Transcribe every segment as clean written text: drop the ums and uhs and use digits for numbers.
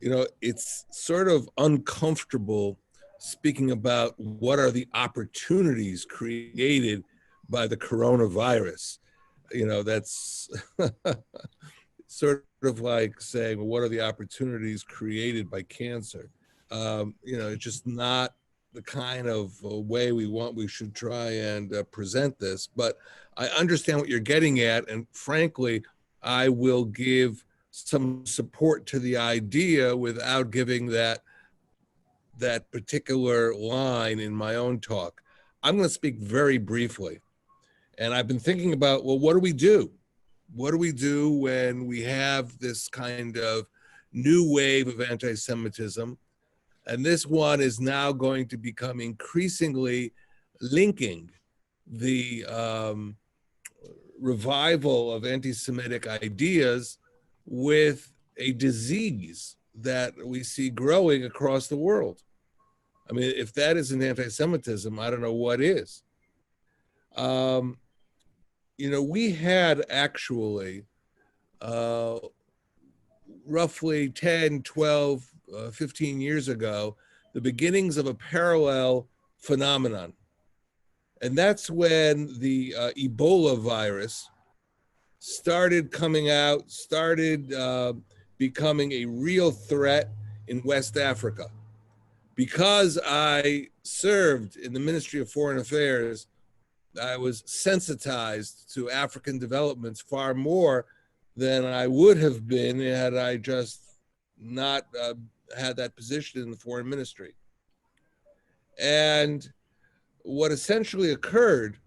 it's sort of uncomfortable speaking about what are the opportunities created by the coronavirus. That's sort of like saying, well, what are the opportunities created by cancer? It's just not the kind of way we should try and present this. But I understand what you're getting at. And frankly, I will give some support to the idea without giving that particular line in my own talk. I'm going to speak very briefly. And I've been thinking about, well, what do we do? What do we do when we have this kind of new wave of anti-Semitism? And this one is now going to become increasingly linking the revival of anti-Semitic ideas with a disease that we see growing across the world. I mean, if that isn't anti-Semitism, I don't know what is. We had actually roughly 10, 12, 15 years ago, the beginnings of a parallel phenomenon. And that's when the Ebola virus started coming out, started becoming a real threat in West Africa. Because I served in the Ministry of Foreign Affairs, I was sensitized to African developments far more than I would have been had I just not had that position in the foreign ministry. And what essentially occurred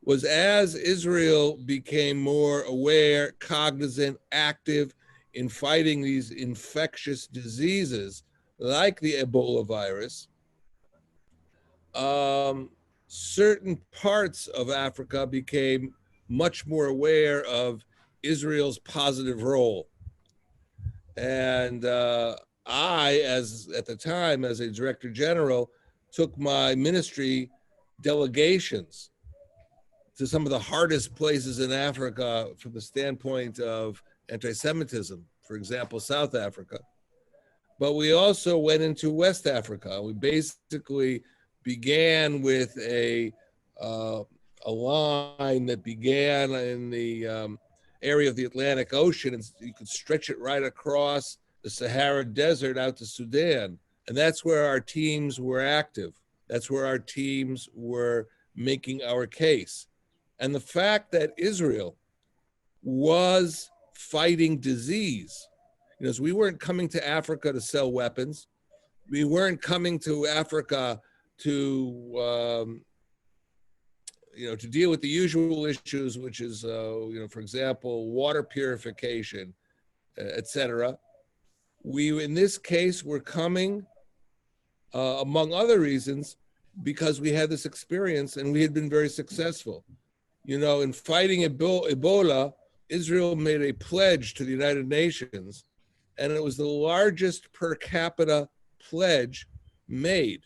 was, as Israel became more aware, cognizant, active in fighting these infectious diseases like the Ebola virus, certain parts of Africa became much more aware of Israel's positive role. And I, at the time, as a director general, took my ministry delegations to some of the hardest places in Africa from the standpoint of anti-Semitism, for example, South Africa. But we also went into West Africa. We basically began with a line that began in the area of the Atlantic Ocean, and you could stretch it right across the Sahara Desert out to Sudan. And that's where our teams were active. That's where our teams were making our case. And the fact that Israel was fighting disease, so we weren't coming to Africa to sell weapons. We weren't coming to Africa to to deal with the usual issues, which is, for example, water purification, etc. We, in this case, were coming, among other reasons, because we had this experience and we had been very successful. In fighting Ebola, Israel made a pledge to the United Nations, and it was the largest per capita pledge made.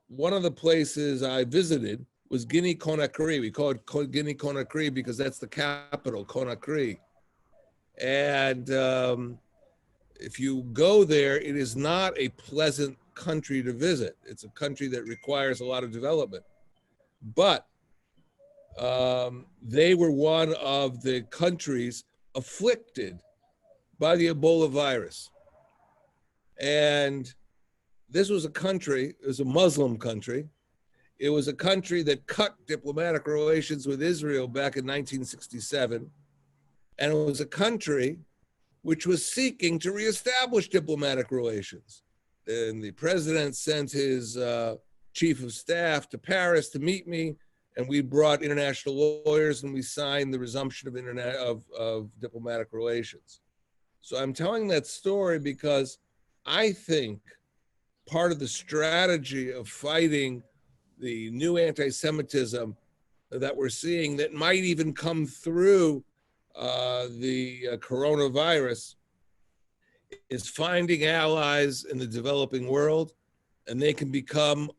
One of the places I visited was Guinea-Conakry. We call it Guinea-Conakry because that's the capital, Conakry. And if you go there, it is not a pleasant country to visit. It's a country that requires a lot of development. But they were one of the countries afflicted by the Ebola virus. And this was a country, it was a Muslim country. It was a country that cut diplomatic relations with Israel back in 1967. And it was a country which was seeking to reestablish diplomatic relations. And the president sent his chief of staff to Paris to meet me, and we brought international lawyers and we signed the resumption of diplomatic relations. So I'm telling that story because I think part of the strategy of fighting the new anti-Semitism that we're seeing that might even come through the coronavirus is finding allies in the developing world, and they can become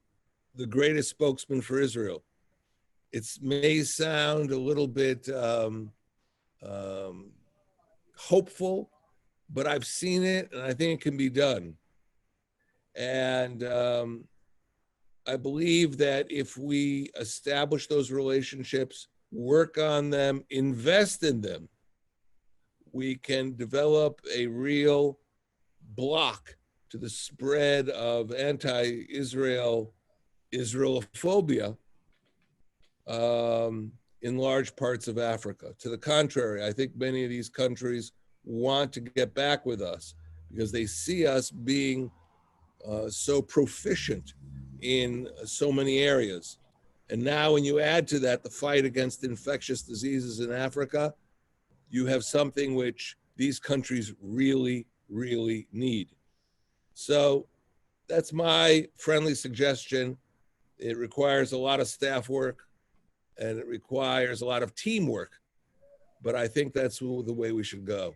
the greatest spokesman for Israel. It may sound a little bit hopeful, but I've seen it and I think it can be done. And I believe that if we establish those relationships, work on them, invest in them, we can develop a real block to the spread of anti-Israel Israelophobia in large parts of Africa. To the contrary, I think many of these countries want to get back with us because they see us being so proficient in so many areas. And now when you add to that the fight against infectious diseases in Africa, you have something which these countries really, really need. So that's my friendly suggestion. It requires a lot of staff work and it requires a lot of teamwork, but I think that's the way we should go.